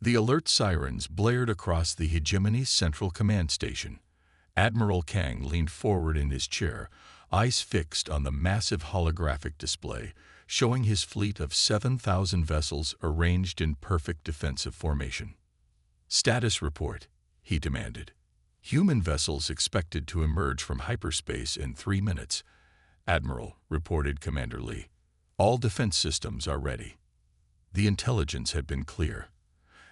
The alert sirens blared across the Hegemony's central command station. Admiral Kang leaned forward in his chair, eyes fixed on the massive holographic display, showing his fleet of 7,000 vessels arranged in perfect defensive formation. "Status report," he demanded. "Human vessels expected to emerge from hyperspace in 3 minutes." "Admiral," reported Commander Lee. "All defense systems are ready." The intelligence had been clear.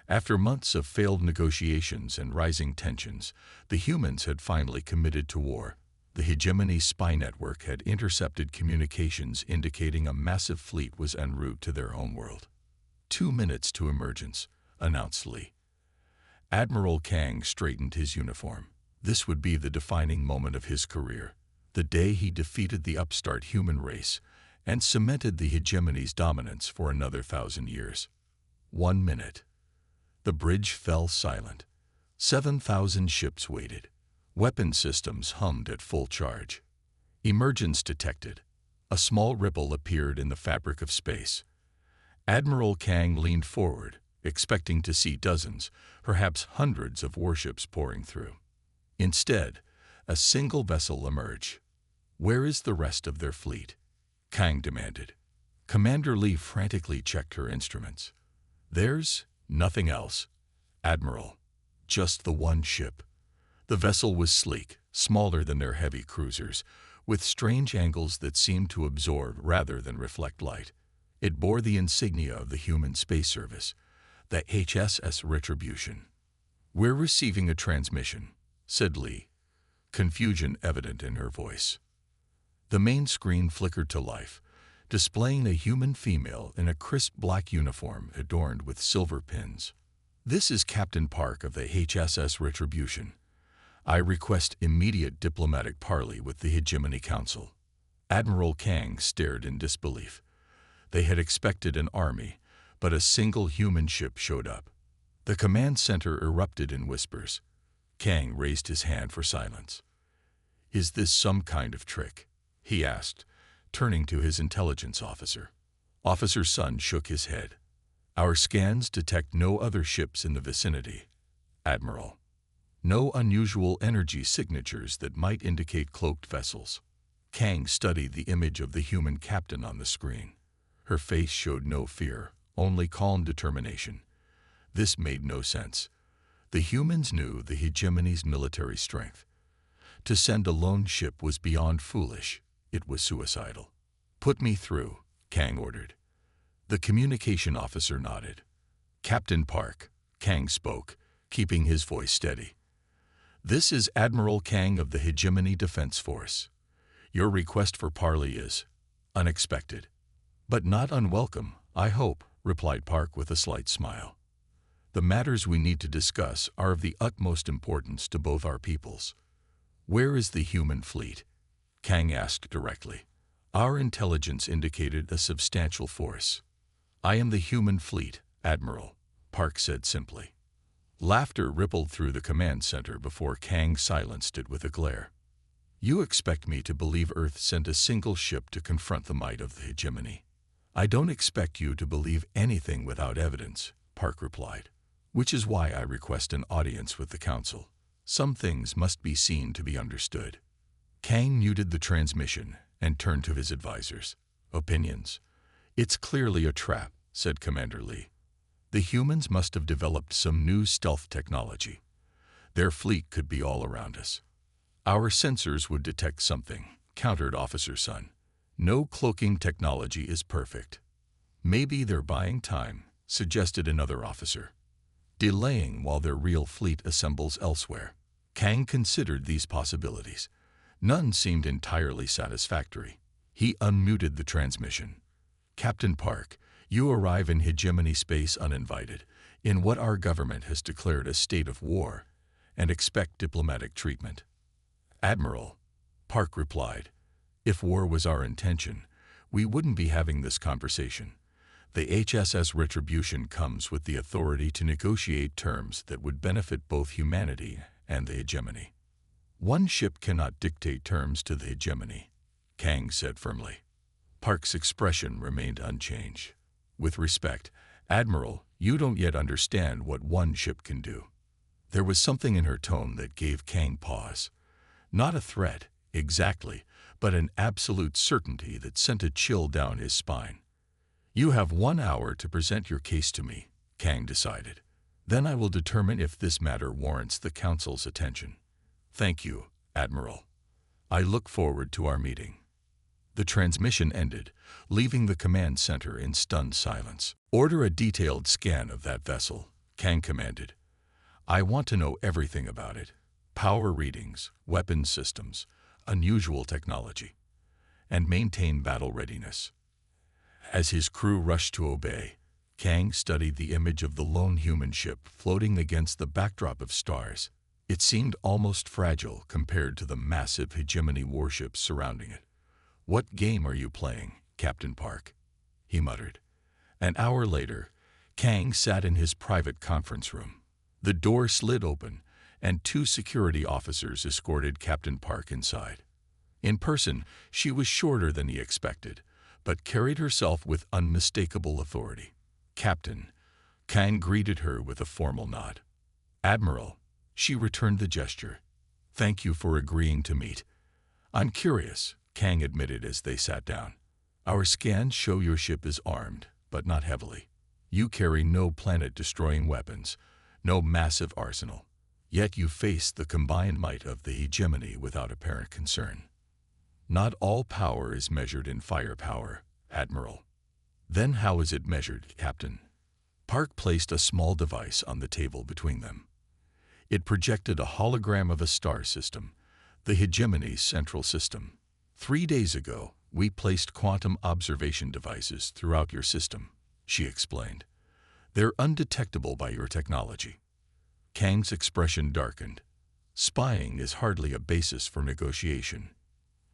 After months of failed negotiations and rising tensions, the humans had finally committed to war. The Hegemony spy network had intercepted communications indicating a massive fleet was en route to their homeworld. 2 minutes to emergence," announced Lee. Admiral Kang straightened his uniform. This would be the defining moment of his career, the day he defeated the upstart human race and cemented the Hegemony's dominance for another 1,000 years. 1 minute. The bridge fell silent. 7,000 ships waited. Weapon systems hummed at full charge. Emergence detected. A small ripple appeared in the fabric of space. Admiral Kang leaned forward, expecting to see dozens, perhaps hundreds of warships pouring through. Instead, a single vessel emerged. "Where is the rest of their fleet?" Kang demanded. Commander Lee frantically checked her instruments. "There's nothing else, Admiral. Just the one ship." The vessel was sleek, smaller than their heavy cruisers, with strange angles that seemed to absorb rather than reflect light. It bore the insignia of the human space service, the HSS Retribution. "We're receiving a transmission," said Lee, confusion evident in her voice. The main screen flickered to life, displaying a human female in a crisp black uniform adorned with silver pins. "This is Captain Park of the HSS Retribution. I request immediate diplomatic parley with the Hegemony Council." Admiral Kang stared in disbelief. They had expected an army, but a single human ship showed up. The command center erupted in whispers. Kang raised his hand for silence. "Is this some kind of trick?" he asked, turning to his intelligence officer. Officer Sun shook his head. "Our scans detect no other ships in the vicinity, Admiral. No unusual energy signatures that might indicate cloaked vessels." Kang studied the image of the human captain on the screen. Her face showed no fear, only calm determination. This made no sense. The humans knew the Hegemony's military strength. To send a lone ship was beyond foolish. It was suicidal. "Put me through," Kang ordered. The communication officer nodded. "Captain Park," Kang spoke, keeping his voice steady. "This is Admiral Kang of the Hegemony Defense Force. Your request for parley is unexpected, but not unwelcome, I hope," replied Park with a slight smile. "The matters we need to discuss are of the utmost importance to both our peoples." "Where is the human fleet?" Kang asked directly. "Our intelligence indicated a substantial force." "I am the human fleet, Admiral," Park said simply. Laughter rippled through the command center before Kang silenced it with a glare. "You expect me to believe Earth sent a single ship to confront the might of the Hegemony?" "I don't expect you to believe anything without evidence," Park replied, "which is why I request an audience with the Council. Some things must be seen to be understood." Kang muted the transmission and turned to his advisors. "Opinions?" "It's clearly a trap," said Commander Lee. "The humans must have developed some new stealth technology. Their fleet could be all around us." "Our sensors would detect something," countered Officer Sun. "No cloaking technology is perfect." "Maybe they're buying time," suggested another officer. "Delaying while their real fleet assembles elsewhere." Kang considered these possibilities. None seemed entirely satisfactory. He unmuted the transmission. "Captain Park, you arrive in Hegemony space uninvited, in what our government has declared a state of war, and expect diplomatic treatment." "Admiral," Park replied, "if war was our intention, we wouldn't be having this conversation. The HSS Retribution comes with the authority to negotiate terms that would benefit both humanity and the Hegemony." "One ship cannot dictate terms to the Hegemony," Kang said firmly. Park's expression remained unchanged. "With respect, Admiral, you don't yet understand what one ship can do. There was something in her tone that gave Kang pause. Not a threat, exactly, but an absolute certainty that sent a chill down his spine. You have 1 hour to present your case to me, Kang decided. Then I will determine if this matter warrants the Council's attention. Thank you, Admiral. I look forward to our meeting. The transmission ended, leaving the command center in stunned silence. Order a detailed scan of that vessel, Kang commanded. I want to know everything about it. Power readings, weapons systems, unusual technology, and maintain battle readiness. As his crew rushed to obey, Kang studied the image of the lone human ship floating against the backdrop of stars. It seemed almost fragile compared to the massive Hegemony warships surrounding it. What game are you playing, Captain Park? He muttered. An hour later, Kang sat in his private conference room. The door slid open, and 2 security officers escorted Captain Park inside. In person, she was shorter than he expected, but carried herself with unmistakable authority. Captain, Kang greeted her with a formal nod. Admiral, she returned the gesture. Thank you for agreeing to meet. I'm curious, Kang admitted as they sat down. Our scans show your ship is armed, but not heavily. You carry no planet-destroying weapons, no massive arsenal. Yet you face the combined might of the Hegemony without apparent concern. Not all power is measured in firepower, Admiral. Then how is it measured, Captain? Park placed a small device on the table between them. It projected a hologram of a star system, the Hegemony's central system. 3 days ago, we placed quantum observation devices throughout your system, she explained. They're undetectable by your technology. Kang's expression darkened. Spying is hardly a basis for negotiation.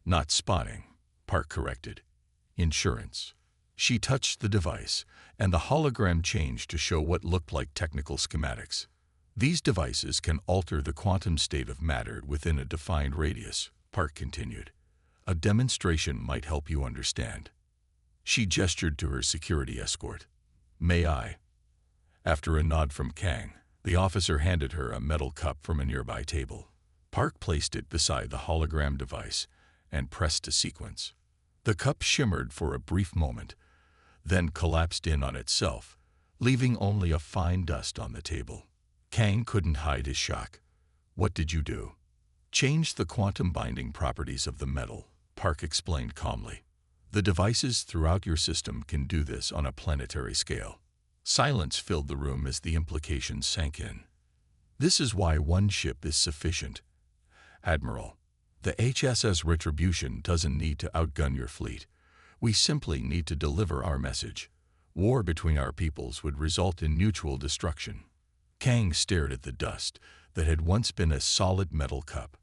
Not spotting, Park corrected. Insurance. She touched the device, and the hologram changed to show what looked like technical schematics. These devices can alter the quantum state of matter within a defined radius, Park continued. A demonstration might help you understand. She gestured to her security escort. May I? After a nod from Kang, the officer handed her a metal cup from a nearby table. Park placed it beside the hologram device and pressed a sequence. The cup shimmered for a brief moment, then collapsed in on itself, leaving only a fine dust on the table. Kang couldn't hide his shock. What did you do? Change the quantum binding properties of the metal, Park explained calmly. The devices throughout your system can do this on a planetary scale. Silence filled the room as the implications sank in. This is why one ship is sufficient. Admiral, the HSS Retribution doesn't need to outgun your fleet. We simply need to deliver our message. War between our peoples would result in mutual destruction. Kang stared at the dust that had once been a solid metal cup.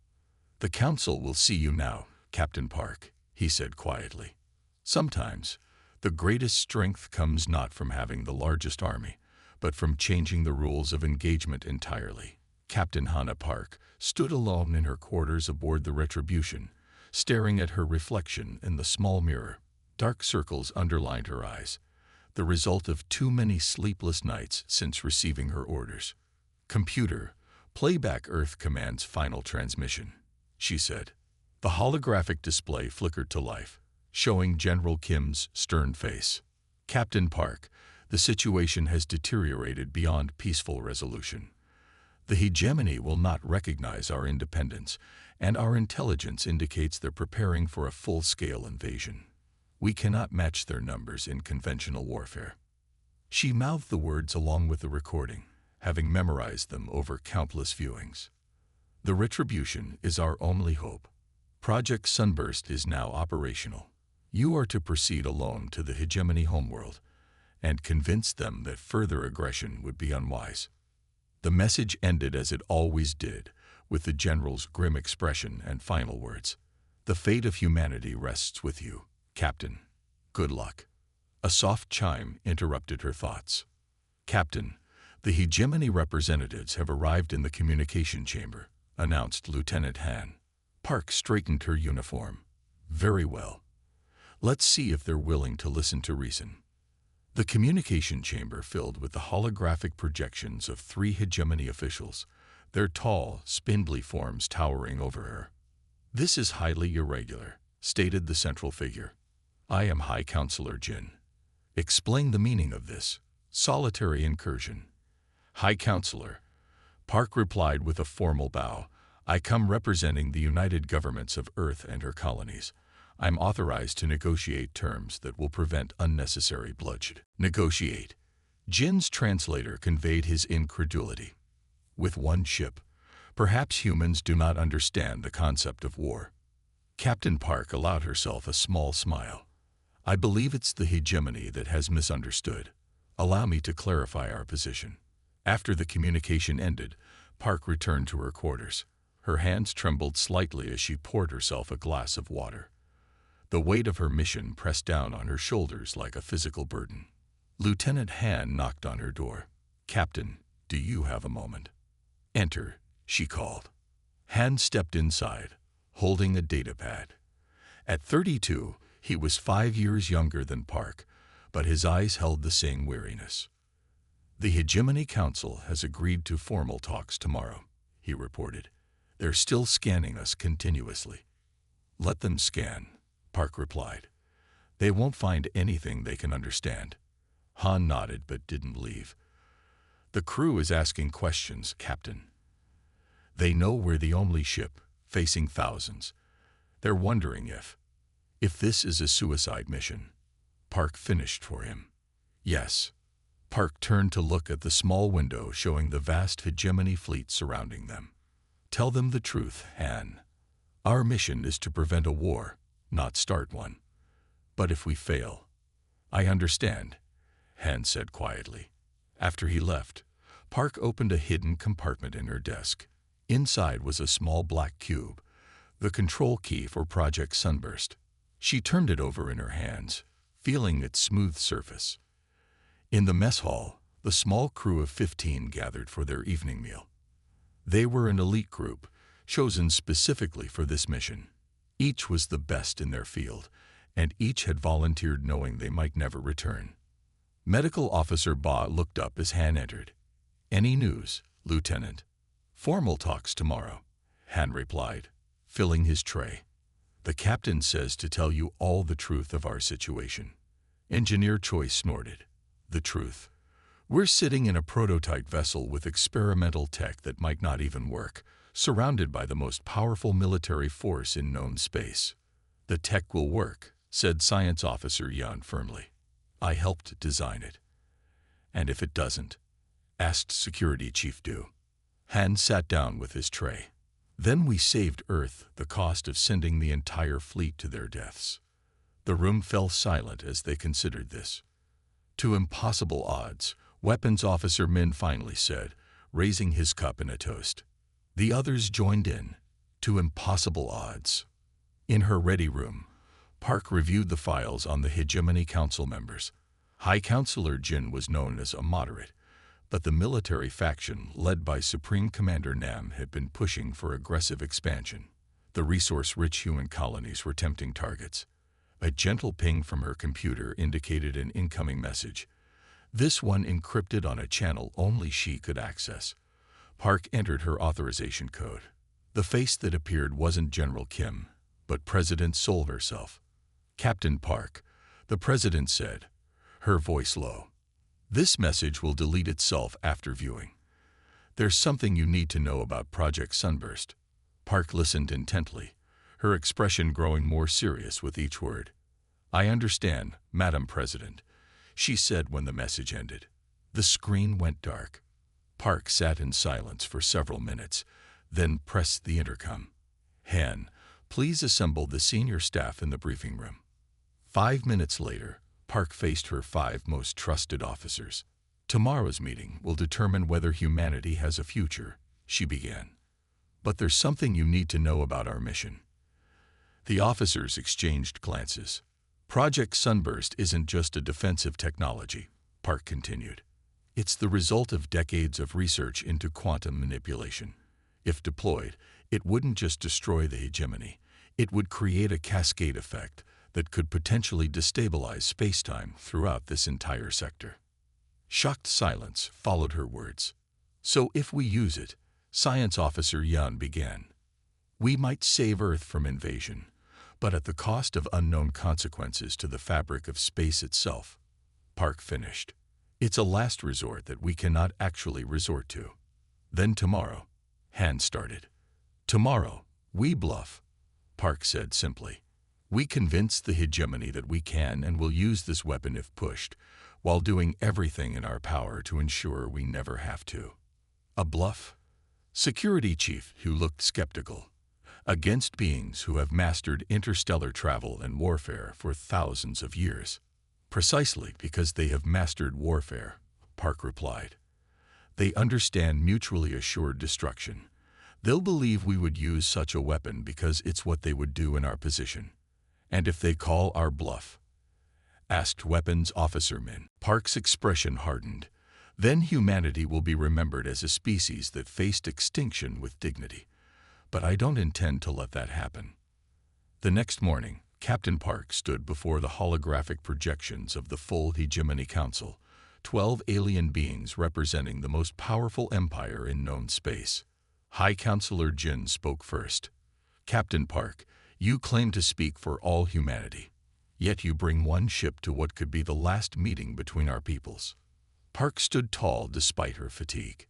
The Council will see you now, Captain Park, he said quietly. Sometimes, the greatest strength comes not from having the largest army, but from changing the rules of engagement entirely. Captain Hannah Park stood alone in her quarters aboard the Retribution, staring at her reflection in the small mirror. Dark circles underlined her eyes, the result of too many sleepless nights since receiving her orders. Computer, playback Earth Command's final transmission, she said. The holographic display flickered to life, showing General Kim's stern face. Captain Park, the situation has deteriorated beyond peaceful resolution. The Hegemony will not recognize our independence, and our intelligence indicates they're preparing for a full-scale invasion. We cannot match their numbers in conventional warfare. She mouthed the words along with the recording, having memorized them over countless viewings. The Retribution is our only hope. Project Sunburst is now operational. You are to proceed alone to the Hegemony homeworld and convince them that further aggression would be unwise. The message ended as it always did, with the General's grim expression and final words. The fate of humanity rests with you, Captain. Good luck. A soft chime interrupted her thoughts. Captain, the Hegemony representatives have arrived in the communication chamber, announced Lieutenant Han. Park straightened her uniform. Very well. Let's see if they're willing to listen to reason. The communication chamber filled with the holographic projections of 3 Hegemony officials, their tall, spindly forms towering over her. "This is highly irregular," stated the central figure. "I am High Counselor Jin. Explain the meaning of this solitary incursion." "High Counselor," Park replied with a formal bow, "I come representing the United Governments of Earth and her colonies. I'm authorized to negotiate terms that will prevent unnecessary bloodshed." Negotiate. Jin's translator conveyed his incredulity. With one ship, perhaps humans do not understand the concept of war. Captain Park allowed herself a small smile. "I believe it's the Hegemony that has misunderstood. Allow me to clarify our position." After the communication ended, Park returned to her quarters. Her hands trembled slightly as she poured herself a glass of water. The weight of her mission pressed down on her shoulders like a physical burden. Lieutenant Han knocked on her door. "Captain, do you have a moment?" "Enter," she called. Han stepped inside, holding a datapad. At 32, he was 5 years younger than Park, but his eyes held the same weariness. "The Hegemony Council has agreed to formal talks tomorrow," he reported. "They're still scanning us continuously." "Let them scan," Park replied. "They won't find anything they can understand." Han nodded but didn't leave. "The crew is asking questions, Captain. They know we're the only ship, facing thousands. They're wondering if this is a suicide mission." Park finished for him. "Yes." Park turned to look at the small window showing the vast Hegemony fleet surrounding them. "Tell them the truth, Han. Our mission is to prevent a war, not start one. But if we fail—" "I understand," Han said quietly. After he left, Park opened a hidden compartment in her desk. Inside was a small black cube, the control key for Project Sunburst. She turned it over in her hands, feeling its smooth surface. In the mess hall, the small crew of 15 gathered for their evening meal. They were an elite group, chosen specifically for this mission. Each was the best in their field, and each had volunteered knowing they might never return. Medical Officer Ba looked up as Han entered. "Any news, Lieutenant?" "Formal talks tomorrow," Han replied, filling his tray. "The captain says to tell you all the truth of our situation." Engineer Choi snorted. "The truth? We're sitting in a prototype vessel with experimental tech that might not even work, surrounded by the most powerful military force in known space." "The tech will work," said Science Officer Yan firmly. "I helped design it." "And if it doesn't?" asked Security Chief Du. Han sat down with his tray. "Then we saved Earth the cost of sending the entire fleet to their deaths." The room fell silent as they considered this. "To impossible odds," Weapons Officer Min finally said, raising his cup in a toast. The others joined in. "To impossible odds." In her ready room, Park reviewed the files on the Hegemony Council members. High Counselor Jin was known as a moderate, but the military faction led by Supreme Commander Nam had been pushing for aggressive expansion. The resource-rich human colonies were tempting targets. A gentle ping from her computer indicated an incoming message, this one encrypted on a channel only she could access. Park entered her authorization code. The face that appeared wasn't General Kim, but President Sol herself. "Captain Park," the president said, her voice low. "This message will delete itself after viewing. There's something you need to know about Project Sunburst." Park listened intently, her expression growing more serious with each word. "I understand, Madam President," she said when the message ended. The screen went dark. Park sat in silence for several minutes, then pressed the intercom. "Han, please assemble the senior staff in the briefing room." 5 minutes later, Park faced her 5 most trusted officers. "Tomorrow's meeting will determine whether humanity has a future," she began. "But there's something you need to know about our mission." The officers exchanged glances. "Project Sunburst isn't just a defensive technology," Park continued. "It's the result of decades of research into quantum manipulation. If deployed, it wouldn't just destroy the hegemony. It would create a cascade effect that could potentially destabilize spacetime throughout this entire sector. Shocked silence followed her words. So if we use it, Science Officer Yan began, we might save Earth from invasion, but at the cost of unknown consequences to the fabric of space itself. Park finished. It's a last resort that we cannot actually resort to. Then tomorrow, Han started. Tomorrow, we bluff, Park said simply. We convince the hegemony that we can and will use this weapon if pushed, while doing everything in our power to ensure we never have to. A bluff? Security chief who looked skeptical. Against beings who have mastered interstellar travel and warfare for thousands of years. Precisely because they have mastered warfare, Park replied. They understand mutually assured destruction. They'll believe we would use such a weapon because it's what they would do in our position. And if they call our bluff? Asked Weapons Officer Min. Park's expression hardened. Then humanity will be remembered as a species that faced extinction with dignity. But I don't intend to let that happen. The next morning, Captain Park stood before the holographic projections of the full Hegemony Council, 12 alien beings representing the most powerful empire in known space. High Counselor Jin spoke first. Captain Park, you claim to speak for all humanity. Yet you bring one ship to what could be the last meeting between our peoples. Park stood tall despite her fatigue.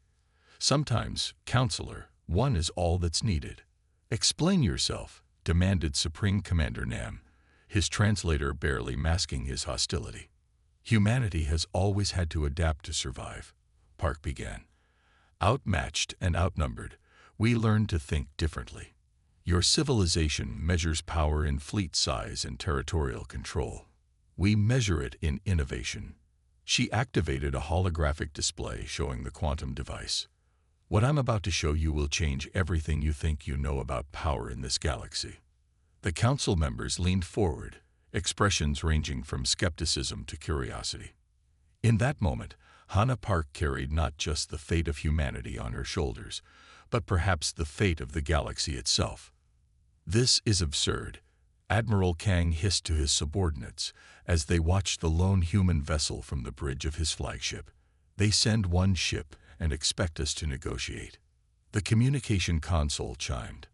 Sometimes, Counselor, one is all that's needed. Explain yourself, demanded Supreme Commander Nam, his translator barely masking his hostility. Humanity has always had to adapt to survive, Park began. Outmatched and outnumbered, we learned to think differently. Your civilization measures power in fleet size and territorial control. We measure it in innovation. She activated a holographic display showing the quantum device. What I'm about to show you will change everything you think you know about power in this galaxy. The council members leaned forward, expressions ranging from skepticism to curiosity. In that moment, Hannah Park carried not just the fate of humanity on her shoulders, but perhaps the fate of the galaxy itself. This is absurd, Admiral Kang hissed to his subordinates as they watched the lone human vessel from the bridge of his flagship. They send one ship and expect us to negotiate. The communication console chimed.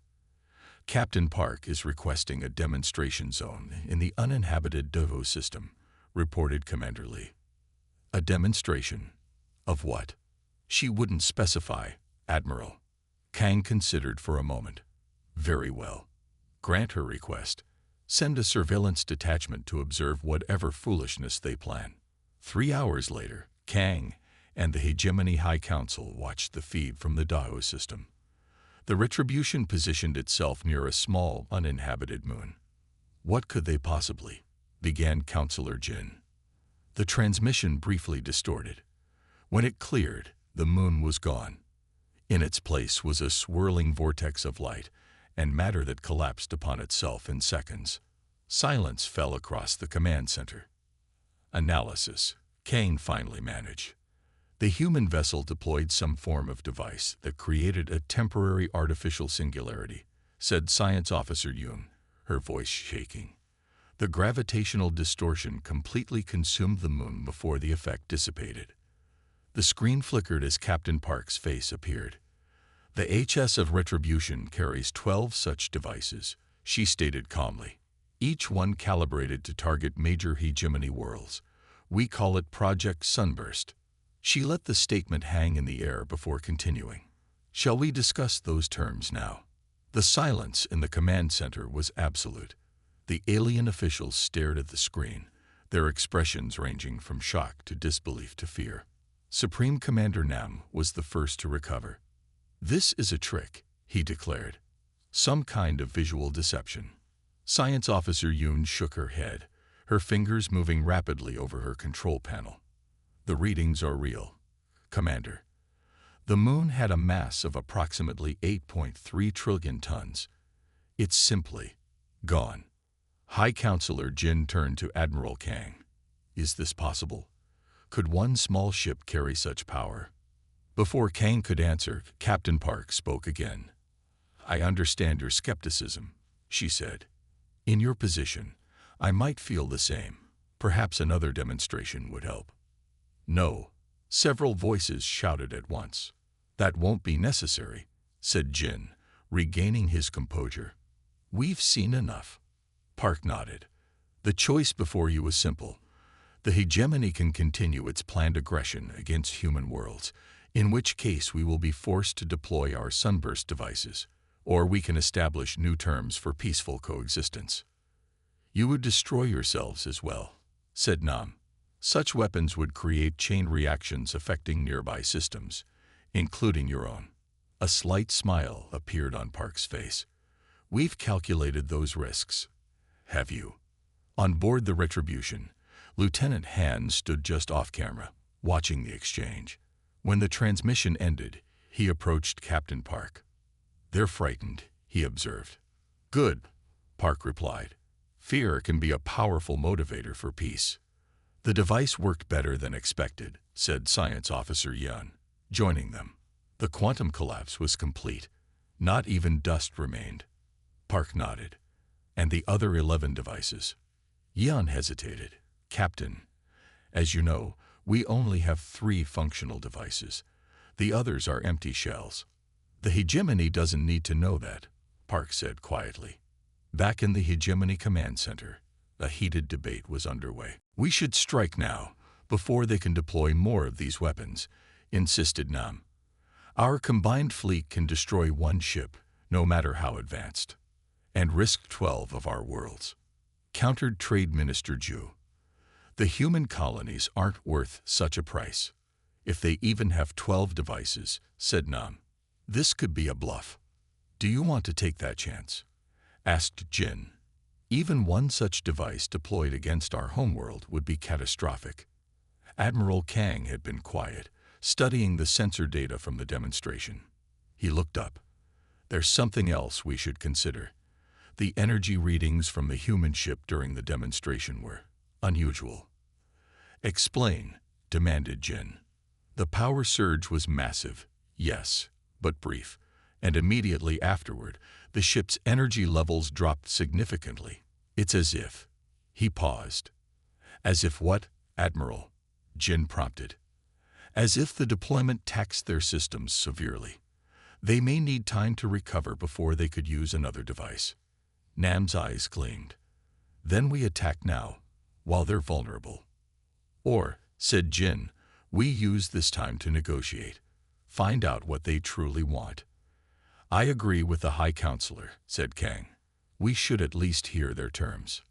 Captain Park is requesting a demonstration zone in the uninhabited Dovo system, reported Commander Lee. A demonstration? Of what? She wouldn't specify, Admiral. Kang considered for a moment. Very well. Grant her request. Send a surveillance detachment to observe whatever foolishness they plan. 3 hours later, Kang and the Hegemony High Council watched the feed from the Dao system. The Retribution positioned itself near a small, uninhabited moon. What could they possibly? Began Counselor Jin. The transmission briefly distorted. When it cleared, the moon was gone. In its place was a swirling vortex of light and matter that collapsed upon itself in seconds. Silence fell across the command center. Analysis, Kane finally managed. The human vessel deployed some form of device that created a temporary artificial singularity, said Science Officer Yoon, her voice shaking. The gravitational distortion completely consumed the moon before the effect dissipated. The screen flickered as Captain Park's face appeared. The HS of Retribution carries 12 such devices, she stated calmly, each one calibrated to target major hegemony worlds. We call it Project Sunburst. She let the statement hang in the air before continuing. Shall we discuss those terms now? The silence in the command center was absolute. The alien officials stared at the screen, their expressions ranging from shock to disbelief to fear. Supreme Commander Nam was the first to recover. This is a trick, he declared. Some kind of visual deception. Science Officer Yoon shook her head, her fingers moving rapidly over her control panel. The readings are real, Commander. The moon had a mass of approximately 8.3 trillion tons. It's simply gone. High Counselor Jin turned to Admiral Kang. Is this possible? Could one small ship carry such power? Before Kang could answer, Captain Park spoke again. I understand your skepticism, she said. In your position, I might feel the same. Perhaps another demonstration would help. No, several voices shouted at once. That won't be necessary, said Jin, regaining his composure. We've seen enough. Park nodded. The choice before you was simple. The Hegemony can continue its planned aggression against human worlds, in which case we will be forced to deploy our Sunburst devices, or we can establish new terms for peaceful coexistence. You would destroy yourselves as well, said Nam. Such weapons would create chain reactions affecting nearby systems, including your own. A slight smile appeared on Park's face. We've calculated those risks. Have you? On board the Retribution, Lieutenant Han stood just off camera, watching the exchange. When the transmission ended, he approached Captain Park. They're frightened, he observed. Good, Park replied. Fear can be a powerful motivator for peace. The device worked better than expected, said Science Officer Yun, joining them. The quantum collapse was complete. Not even dust remained. Park nodded. And the other 11 devices? Yun hesitated. Captain, as you know, we only have 3 functional devices. The others are empty shells. The Hegemony doesn't need to know that, Park said quietly. Back in the Hegemony Command Center, a heated debate was underway. We should strike now, before they can deploy more of these weapons, insisted Nam. Our combined fleet can destroy 1 ship, no matter how advanced, and risk 12 of our worlds, countered Trade Minister Ju. The human colonies aren't worth such a price. If they even have 12 devices, said Nam. This could be a bluff. Do you want to take that chance? Asked Jin. Even 1 such device deployed against our homeworld would be catastrophic. Admiral Kang had been quiet, studying the sensor data from the demonstration. He looked up. There's something else we should consider. The energy readings from the human ship during the demonstration were unusual. Explain, demanded Jin. The power surge was massive, yes, but brief, and immediately afterward, the ship's energy levels dropped significantly. It's as if... He paused. As if what, Admiral? Jin prompted. As if the deployment taxed their systems severely. They may need time to recover before they could use another device. Nam's eyes gleamed. Then we attack now, while they're vulnerable. Or, said Jin, we use this time to negotiate. Find out what they truly want. I agree with the High Counselor, said Kang. We should at least hear their terms.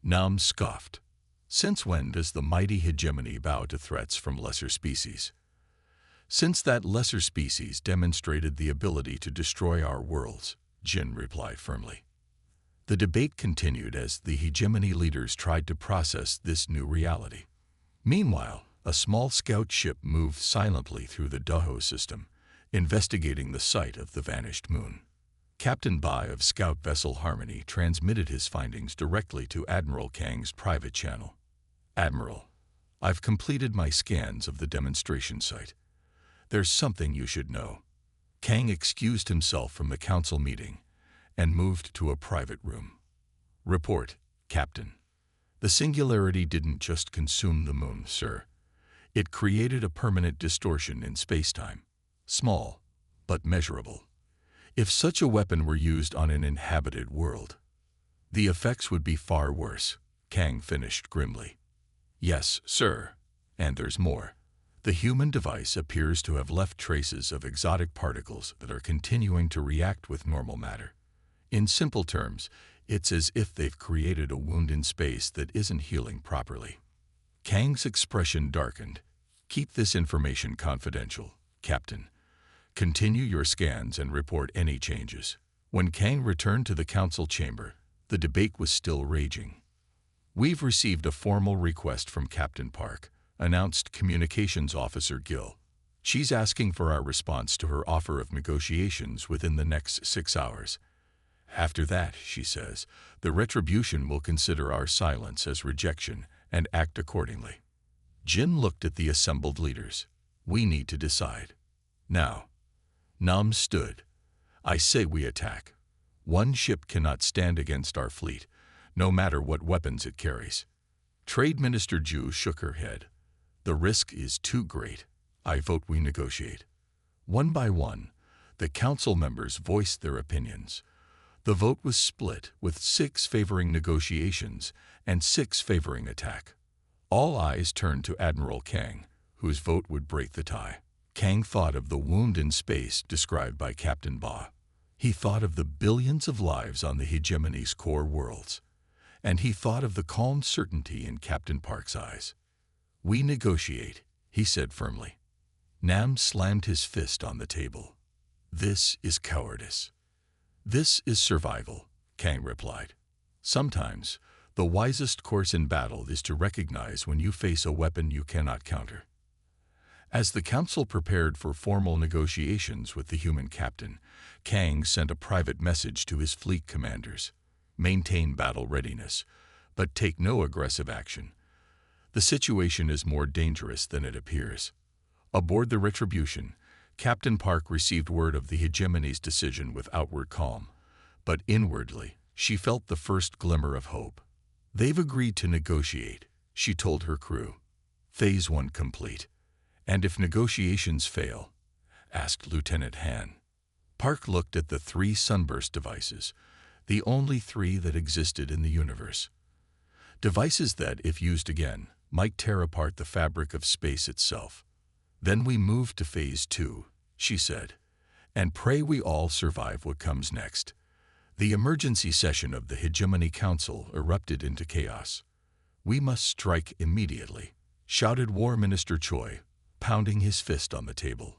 Nam scoffed. Since when does the mighty Hegemony bow to threats from lesser species? Since that lesser species demonstrated the ability to destroy our worlds, Jin replied firmly. The debate continued as the Hegemony leaders tried to process this new reality. Meanwhile, a small scout ship moved silently through the Doho system, investigating the site of the vanished moon. Captain Bai of Scout Vessel Harmony transmitted his findings directly to Admiral Kang's private channel. Admiral, I've completed my scans of the demonstration site. There's something you should know. Kang excused himself from the council meeting and moved to a private room. Report, Captain. The singularity didn't just consume the moon, sir. It created a permanent distortion in space-time. Small, but measurable. If such a weapon were used on an inhabited world, the effects would be far worse, Kang finished grimly. Yes, sir. And there's more. The human device appears to have left traces of exotic particles that are continuing to react with normal matter. In simple terms, it's as if they've created a wound in space that isn't healing properly. Kang's expression darkened. Keep this information confidential, Captain. Continue your scans and report any changes. When Kang returned to the council chamber, the debate was still raging. We've received a formal request from Captain Park, announced Communications Officer Gill. She's asking for our response to her offer of negotiations within the next 6 hours. After that, she says, the Retribution will consider our silence as rejection and act accordingly. Jin looked at the assembled leaders. We need to decide. Now. Nam stood. I say we attack. 1 ship cannot stand against our fleet, no matter what weapons it carries. Trade Minister Ju shook her head. The risk is too great. I vote we negotiate. One by one, the council members voiced their opinions. The vote was split, with 6 favoring negotiations and 6 favoring attack. All eyes turned to Admiral Kang, whose vote would break the tie. Kang thought of the wound in space described by Captain Ba. He thought of the billions of lives on the Hegemony's core worlds. And he thought of the calm certainty in Captain Park's eyes. We negotiate, he said firmly. Nam slammed his fist on the table. This is cowardice. This is survival, Kang replied. Sometimes, the wisest course in battle is to recognize when you face a weapon you cannot counter. As the council prepared for formal negotiations with the human captain, Kang sent a private message to his fleet commanders. Maintain battle readiness, but take no aggressive action. The situation is more dangerous than it appears. Aboard the Retribution, Captain Park received word of the Hegemony's decision with outward calm, but inwardly, she felt the first glimmer of hope. They've agreed to negotiate, she told her crew. Phase 1 complete. And if negotiations fail? Asked Lieutenant Han. Park looked at the 3 Sunburst devices, the only 3 that existed in the universe. Devices that, if used again, might tear apart the fabric of space itself. Then we move to Phase 2, she said, and pray we all survive what comes next. The emergency session of the Hegemony Council erupted into chaos. We must strike immediately, shouted War Minister Choi, pounding his fist on the table.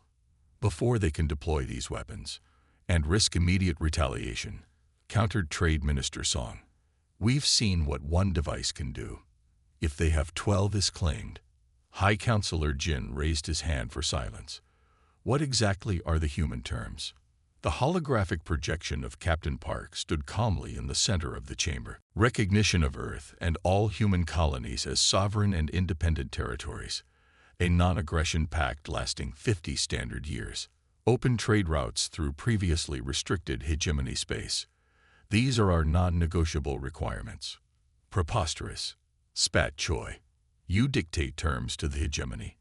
Before they can deploy these weapons, and risk immediate retaliation, countered Trade Minister Song. We've seen what one device can do. If they have 12 as claimed. High Counselor Jin raised his hand for silence. What exactly are the human terms? The holographic projection of Captain Park stood calmly in the center of the chamber. Recognition of Earth and all human colonies as sovereign and independent territories. A non-aggression pact lasting 50 standard years. Open trade routes through previously restricted hegemony space. These are our non-negotiable requirements. Preposterous, spat Choi. You dictate terms to the hegemony.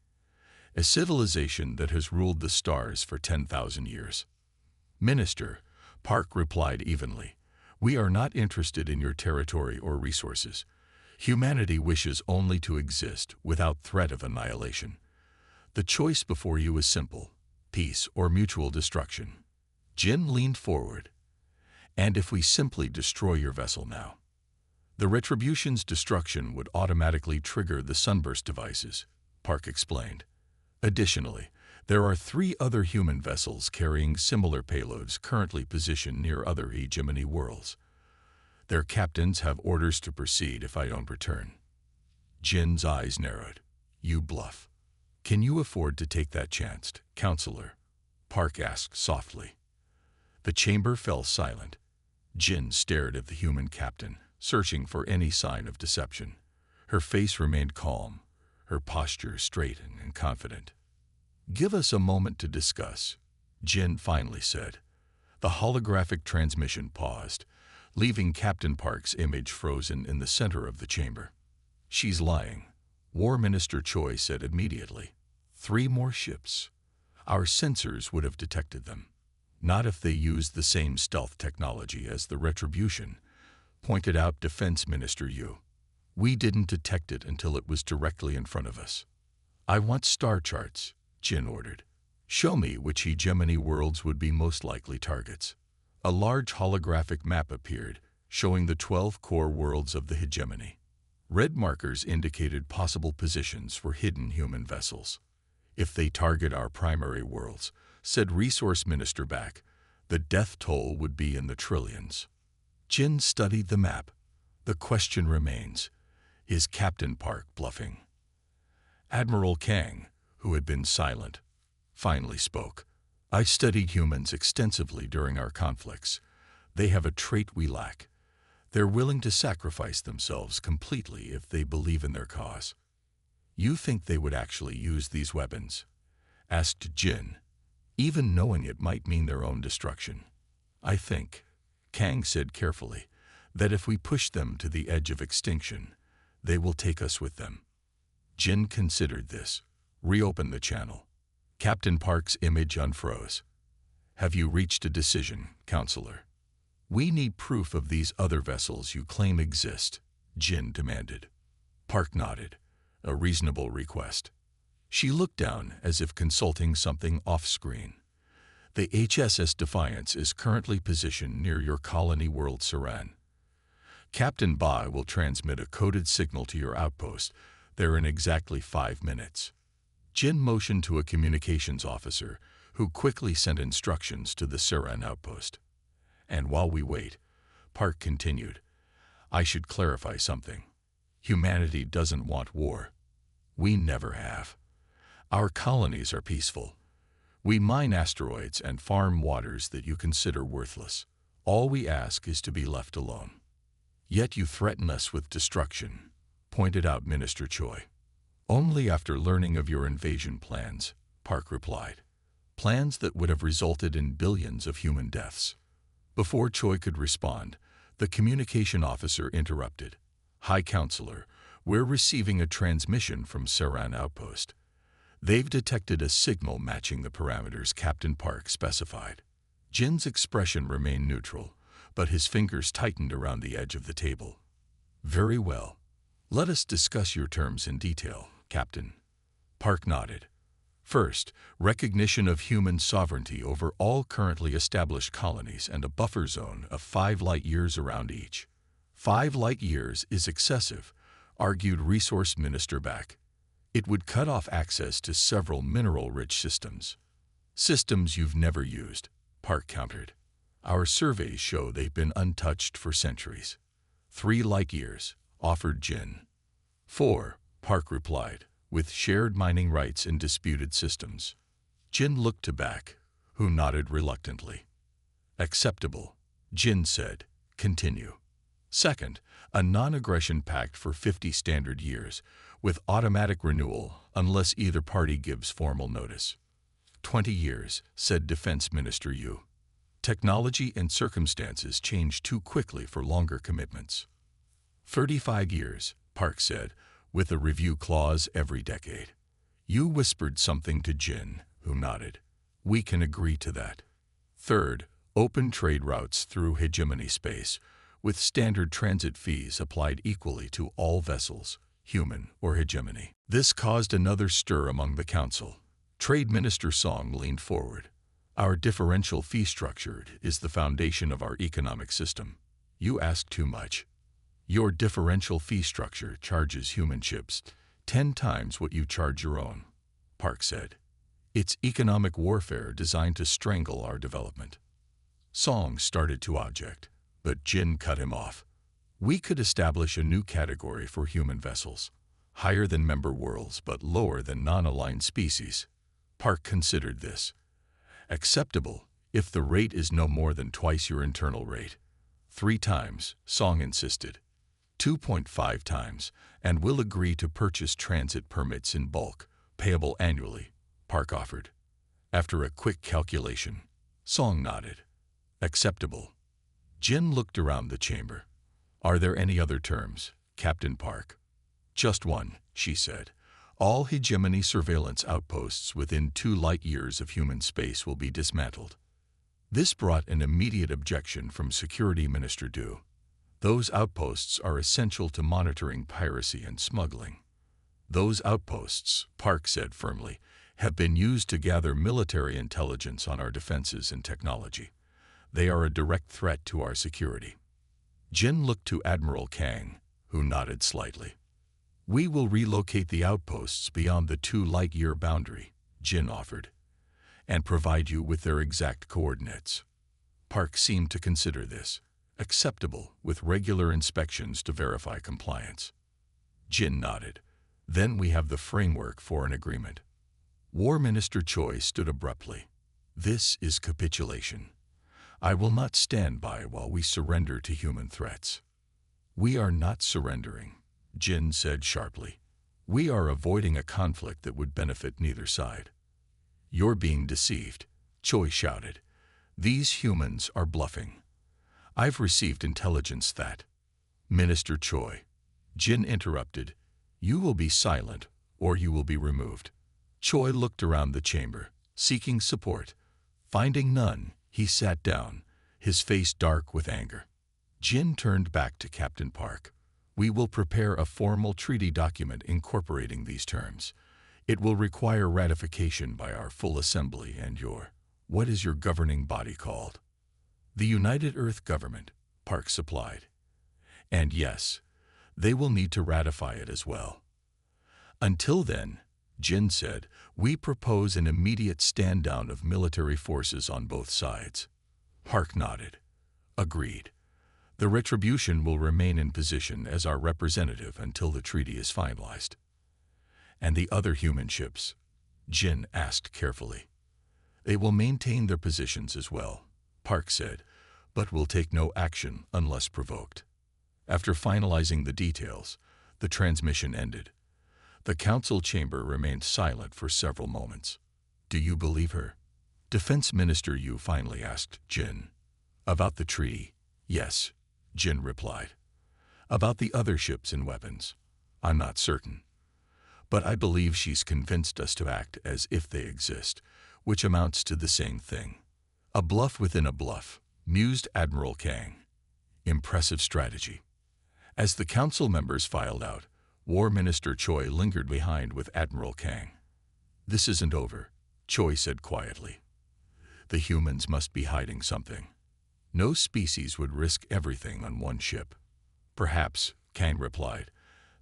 A civilization that has ruled the stars for 10,000 years. Minister, Park replied evenly. We are not interested in your territory or resources. Humanity wishes only to exist without threat of annihilation. The choice before you is simple, peace or mutual destruction. Jin leaned forward. And if we simply destroy your vessel now? The Retribution's destruction would automatically trigger the Sunburst devices, Park explained. Additionally, there are 3 other human vessels carrying similar payloads currently positioned near other hegemony worlds. Their captains have orders to proceed if I don't return. Jin's eyes narrowed. You bluff. Can you afford to take that chance, Counselor? Park asked softly. The chamber fell silent. Jin stared at the human captain, searching for any sign of deception. Her face remained calm, her posture straight and confident. Give us a moment to discuss, Jin finally said. The holographic transmission paused, leaving Captain Park's image frozen in the center of the chamber. She's lying, War Minister Choi said immediately. 3 more ships. Our sensors would have detected them. Not if they used the same stealth technology as the Retribution, pointed out Defense Minister Yu. We didn't detect it until it was directly in front of us. I want star charts, Jin ordered. Show me which hegemony worlds would be most likely targets. A large holographic map appeared, showing the 12 core worlds of the hegemony. Red markers indicated possible positions for hidden human vessels. If they target our primary worlds, said Resource Minister Back, the death toll would be in the trillions. Jin studied the map. The question remains, is Captain Park bluffing? Admiral Kang, who had been silent, finally spoke. I studied humans extensively during our conflicts. They have a trait we lack. They're willing to sacrifice themselves completely if they believe in their cause. You think they would actually use these weapons? Asked Jin, even knowing it might mean their own destruction. I think, Kang said carefully, That if we push them to the edge of extinction, they will take us with them. Jin considered this. Reopened the channel. Captain Park's image unfroze. Have you reached a decision, Counselor? We need proof of these other vessels you claim exist, Jin demanded. Park nodded. A reasonable request. She looked down as if consulting something off-screen. The HSS Defiance is currently positioned near your colony world Saran. Captain Bai will transmit a coded signal to your outpost there in exactly 5 minutes. Jin motioned to a communications officer who quickly sent instructions to the Saran outpost. And while we wait, Park continued, I should clarify something. Humanity doesn't want war. We never have. Our colonies are peaceful. We mine asteroids and farm waters that you consider worthless. All we ask is to be left alone. Yet you threaten us with destruction, pointed out Minister Choi. Only after learning of your invasion plans, Park replied. Plans that would have resulted in billions of human deaths. Before Choi could respond, the communication officer interrupted. High Counselor, we're receiving a transmission from Saran Outpost. They've detected a signal matching the parameters Captain Park specified. Jin's expression remained neutral, but his fingers tightened around the edge of the table. Very well. Let us discuss your terms in detail, Captain. Park nodded. First, recognition of human sovereignty over all currently established colonies and a buffer zone of 5 light-years around each. 5 light-years is excessive, argued Resource Minister Back. It would cut off access to several mineral-rich systems. Systems you've never used, Park countered. Our surveys show they've been untouched for centuries. 3 light-years, offered Jin. 4, Park replied, with shared mining rights in disputed systems. Jin looked to Back, who nodded reluctantly. Acceptable, Jin said. Continue. Second, a non-aggression pact for 50 standard years, with automatic renewal unless either party gives formal notice. 20 years, said Defense Minister Yu. Technology and circumstances change too quickly for longer commitments. 35 years, Park said, with a review clause every decade. Yu whispered something to Jin, who nodded. We can agree to that. Third, open trade routes through hegemony space, with standard transit fees applied equally to all vessels, human or hegemony. This caused another stir among the council. Trade Minister Song leaned forward. Our differential fee structure is the foundation of our economic system. You ask too much. Your differential fee structure charges human ships 10 times what you charge your own, Park said. It's economic warfare designed to strangle our development. Song started to object, but Jin cut him off. We could establish a new category for human vessels, higher than member worlds but lower than non-aligned species. Park considered this. Acceptable if the rate is no more than twice your internal rate. 3 times, Song insisted. 2.5 times, and we'll agree to purchase transit permits in bulk, payable annually, Park offered. After a quick calculation, Song nodded. Acceptable. Jin looked around the chamber. Are there any other terms, Captain Park? Just one, she said. All hegemony surveillance outposts within 2 light-years of human space will be dismantled. This brought an immediate objection from Security Minister Du. Those outposts are essential to monitoring piracy and smuggling. Those outposts, Park said firmly, have been used to gather military intelligence on our defenses and technology. They are a direct threat to our security. Jin looked to Admiral Kang, who nodded slightly. We will relocate the outposts beyond the 2 light-year boundary, Jin offered, and provide you with their exact coordinates. Park seemed to consider this acceptable, with regular inspections to verify compliance. Jin nodded. Then we have the framework for an agreement. War Minister Choi stood abruptly. This is capitulation. I will not stand by while we surrender to human threats. We are not surrendering, Jin said sharply. We are avoiding a conflict that would benefit neither side. You're being deceived, Choi shouted. These humans are bluffing. I've received intelligence that— Minister Choi. Jin interrupted. You will be silent, or you will be removed. Choi looked around the chamber, seeking support. Finding none, he sat down, his face dark with anger. Jin turned back to Captain Park. We will prepare a formal treaty document incorporating these terms. It will require ratification by our full assembly and what is your governing body called? The United Earth Government, Park supplied. And yes, they will need to ratify it as well. Until then, Jin said, we propose an immediate stand-down of military forces on both sides. Park nodded. Agreed. The Retribution will remain in position as our representative until the treaty is finalized. And the other human ships? Jin asked carefully. They will maintain their positions as well, Park said, but will take no action unless provoked. After finalizing the details, the transmission ended. The council chamber remained silent for several moments. Do you believe her? Defense Minister Yu finally asked Jin. About the treaty? Yes, Jin replied. About the other ships and weapons? I'm not certain. But I believe she's convinced us to act as if they exist, which amounts to the same thing. A bluff within a bluff, mused Admiral Kang. Impressive strategy. As the council members filed out, War Minister Choi lingered behind with Admiral Kang. This isn't over, Choi said quietly. The humans must be hiding something. No species would risk everything on one ship. Perhaps, Kang replied.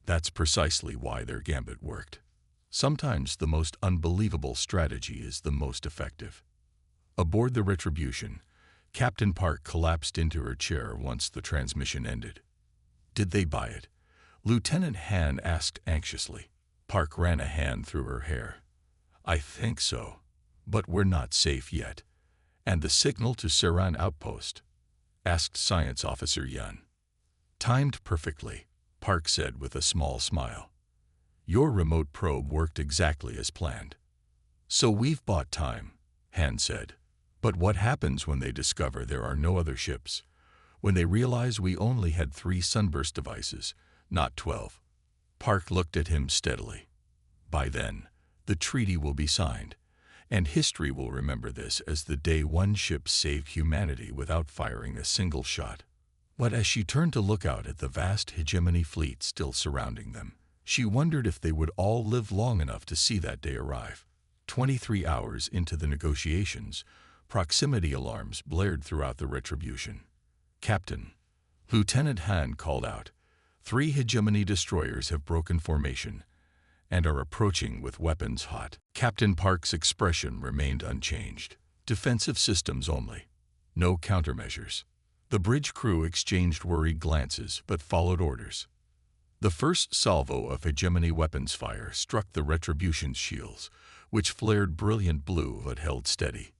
That's precisely why their gambit worked. Sometimes the most unbelievable strategy is the most effective. Aboard the Retribution, Captain Park collapsed into her chair once the transmission ended. Did they buy it? Lieutenant Han asked anxiously. Park ran a hand through her hair. I think so, but we're not safe yet. And the signal to Seran outpost? Asked Science Officer Yun. Timed perfectly, Park said with a small smile. Your remote probe worked exactly as planned. So we've bought time, Han said. But what happens when they discover there are no other ships? When they realize we only had 3 Sunburst devices, not 12. Park looked at him steadily. By then, the treaty will be signed, and history will remember this as the day one ship saved humanity without firing a single shot. But as she turned to look out at the vast Hegemony fleet still surrounding them, she wondered if they would all live long enough to see that day arrive. 23 hours into the negotiations, proximity alarms blared throughout the Retribution. Captain, Lieutenant Han called out, 3 Hegemony destroyers have broken formation and are approaching with weapons hot. Captain Park's expression remained unchanged. Defensive systems only. No countermeasures. The bridge crew exchanged worried glances but followed orders. The first salvo of Hegemony weapons fire struck the Retribution's shields, which flared brilliant blue but held steady.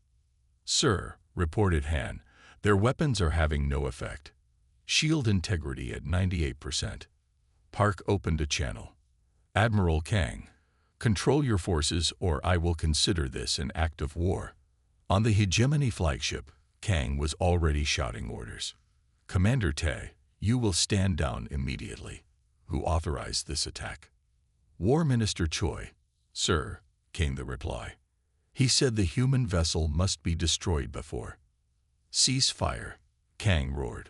Sir, reported Han, their weapons are having no effect. Shield integrity at 98%. Park opened a channel. Admiral Kang, control your forces or I will consider this an act of war. On the Hegemony flagship, Kang was already shouting orders. Commander Tae, you will stand down immediately. Who authorized this attack? War Minister Choi. Sir, came the reply. He said the human vessel must be destroyed before. Cease fire, Kang roared.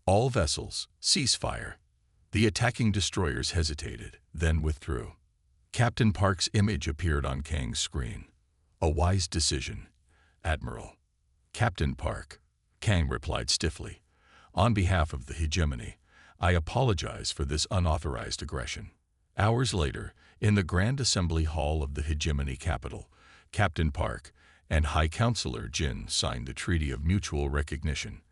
All vessels, cease fire. The attacking destroyers hesitated, then withdrew. Captain Park's image appeared on Kang's screen. A wise decision, Admiral. Captain Park, Kang replied stiffly. On behalf of the Hegemony, I apologize for this unauthorized aggression. Hours later, in the Grand Assembly Hall of the Hegemony capital, Captain Park and High Counselor Jin signed the Treaty of Mutual Recognition.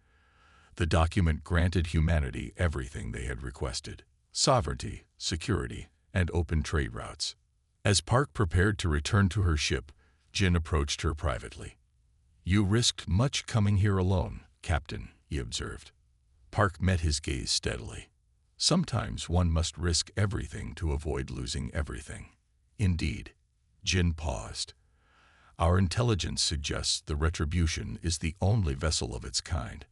The document granted humanity everything they had requested: sovereignty, security, and open trade routes. As Park prepared to return to her ship, Jin approached her privately. You risked much coming here alone, Captain, he observed. Park met his gaze steadily. Sometimes one must risk everything to avoid losing everything. Indeed. Jin paused. Our intelligence suggests the Retribution is the only vessel of its kind.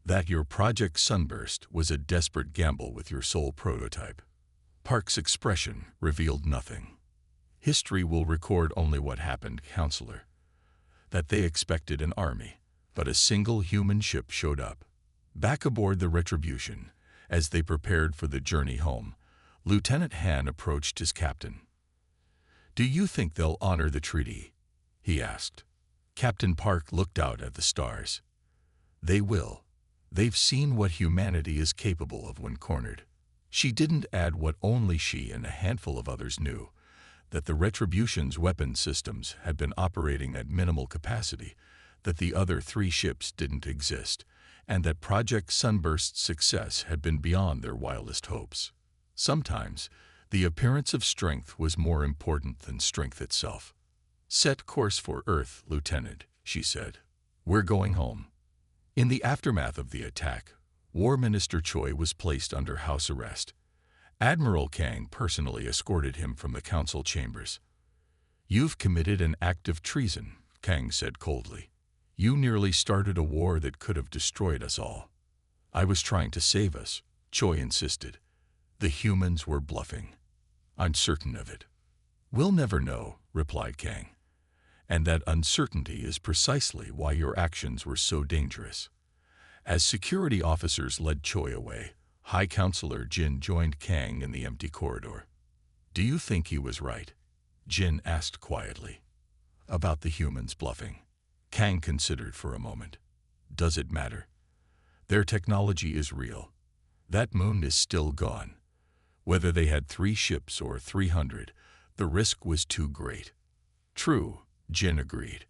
That your Project Sunburst was a desperate gamble with your sole prototype. Park's expression revealed nothing. History will record only what happened, Counselor. That they expected an army, but a single human ship showed up. Back aboard the Retribution, as they prepared for the journey home, Lieutenant Han approached his captain. "Do you think they'll honor the treaty?" he asked. Captain Park looked out at the stars. "They will. They've seen what humanity is capable of when cornered." She didn't add what only she and a handful of others knew, that the Retribution's weapon systems had been operating at minimal capacity, that the other 3 ships didn't exist, and that Project Sunburst's success had been beyond their wildest hopes. Sometimes, the appearance of strength was more important than strength itself. "Set course for Earth, Lieutenant," she said. "We're going home." In the aftermath of the attack, War Minister Choi was placed under house arrest. Admiral Kang personally escorted him from the council chambers. "You've committed an act of treason," Kang said coldly. "You nearly started a war that could have destroyed us all." "I was trying to save us," Choi insisted. "The humans were bluffing. I'm certain of it." "We'll never know," replied Kang. "And that uncertainty is precisely why your actions were so dangerous." As security officers led Choi away, High Counselor Jin joined Kang in the empty corridor. "Do you think he was right?" Jin asked quietly. "About the humans bluffing?" Kang considered for a moment. "Does it matter? Their technology is real. That moon is still gone. Whether they had 3 ships or 300, the risk was too great." "True," Jin agreed.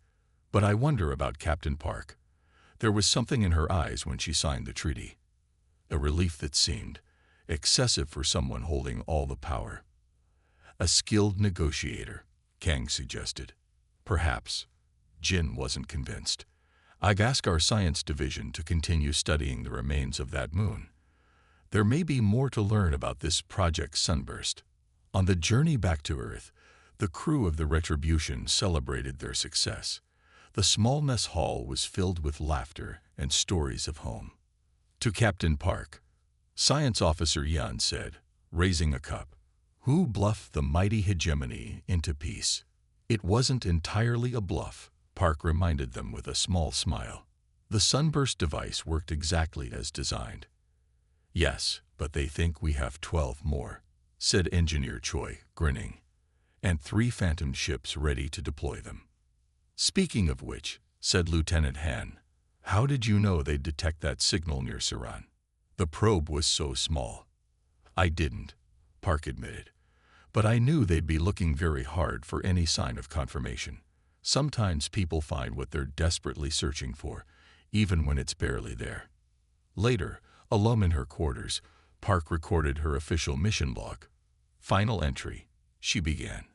"But I wonder about Captain Park. There was something in her eyes when she signed the treaty. A relief that seemed excessive for someone holding all the power." "A skilled negotiator," Kang suggested. "Perhaps." Jin wasn't convinced. "I'd ask our science division to continue studying the remains of that moon. There may be more to learn about this Project Sunburst." On the journey back to Earth, the crew of the Retribution celebrated their success. The small mess hall was filled with laughter and stories of home. To Captain Park, Science Officer Yan said, raising a cup, "Who bluffed the mighty Hegemony into peace?" "It wasn't entirely a bluff," Park reminded them with a small smile. "The Sunburst device worked exactly as designed." "Yes, but they think we have 12 more," said Engineer Choi, grinning, "and 3 Phantom ships ready to deploy them." "Speaking of which," said Lieutenant Han, "how did you know they'd detect that signal near Saran? The probe was so small." "I didn't," Park admitted, "but I knew they'd be looking very hard for any sign of confirmation. Sometimes people find what they're desperately searching for, even when it's barely there." Later, alone in her quarters, Park recorded her official mission log. "Final entry," she began.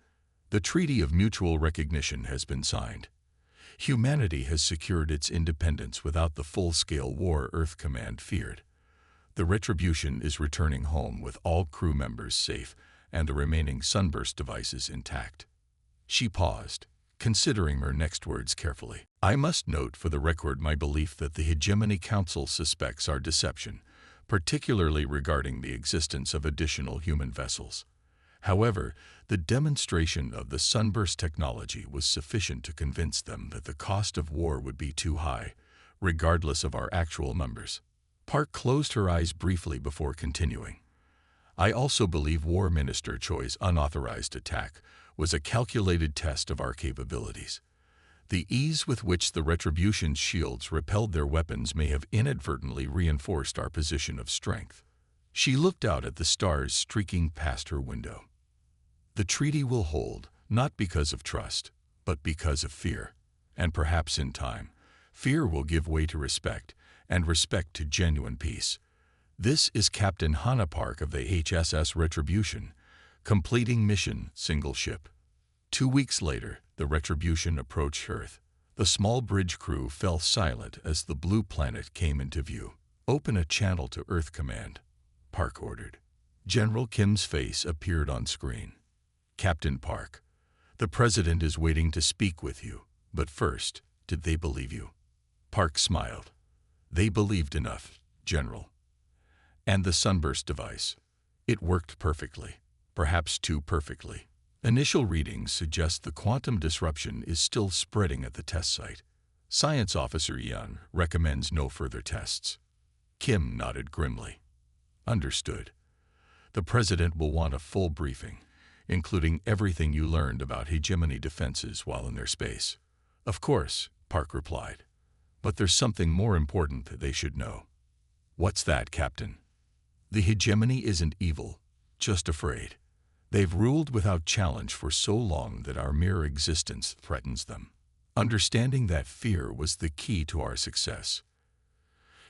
"The Treaty of Mutual Recognition has been signed. Humanity has secured its independence without the full-scale war Earth Command feared. The Retribution is returning home with all crew members safe and the remaining Sunburst devices intact." She paused, considering her next words carefully. "I must note for the record my belief that the Hegemony Council suspects our deception, particularly regarding the existence of additional human vessels. However, the demonstration of the Sunburst technology was sufficient to convince them that the cost of war would be too high, regardless of our actual numbers." Park closed her eyes briefly before continuing. "I also believe War Minister Choi's unauthorized attack was a calculated test of our capabilities. The ease with which the Retribution's shields repelled their weapons may have inadvertently reinforced our position of strength." She looked out at the stars streaking past her window. "The treaty will hold, not because of trust, but because of fear. And perhaps in time, fear will give way to respect, and respect to genuine peace. This is Captain Hannah Park of the HSS Retribution, completing mission single ship." 2 weeks later, the Retribution approached Earth. The small bridge crew fell silent as the blue planet came into view. "Open a channel to Earth Command," Park ordered. General Kim's face appeared on screen. "Captain Park, the President is waiting to speak with you, but first, did they believe you?" Park smiled. They believed enough, General. And the Sunburst device. It worked perfectly, perhaps too perfectly. Initial readings suggest the quantum disruption is still spreading at the test site. Science Officer Yan recommends no further tests. Kim nodded grimly. Understood. The President will want a full briefing, including everything you learned about hegemony defenses while in their space. Of course, Park replied. But there's something more important that they should know. What's that, Captain? The hegemony isn't evil, just afraid. They've ruled without challenge for so long that our mere existence threatens them. Understanding that fear was the key to our success.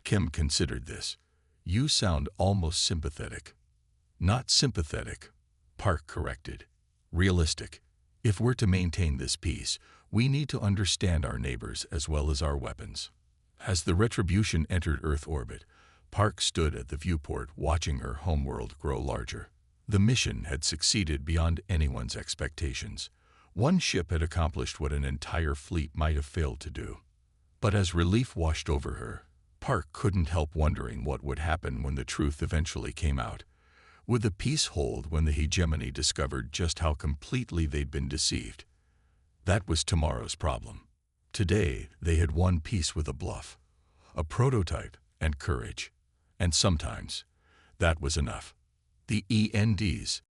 Kim considered this. You sound almost sympathetic. Not sympathetic, Park corrected. Realistic. If we're to maintain this peace, we need to understand our neighbors as well as our weapons. As the Retribution entered Earth orbit, Park stood at the viewport watching her homeworld grow larger. The mission had succeeded beyond anyone's expectations. One ship had accomplished what an entire fleet might have failed to do. But as relief washed over her, Park couldn't help wondering what would happen when the truth eventually came out. Would the peace hold when the hegemony discovered just how completely they'd been deceived? That was tomorrow's problem. Today, they had won peace with a bluff, a prototype, and courage. And sometimes, that was enough. The ENDs,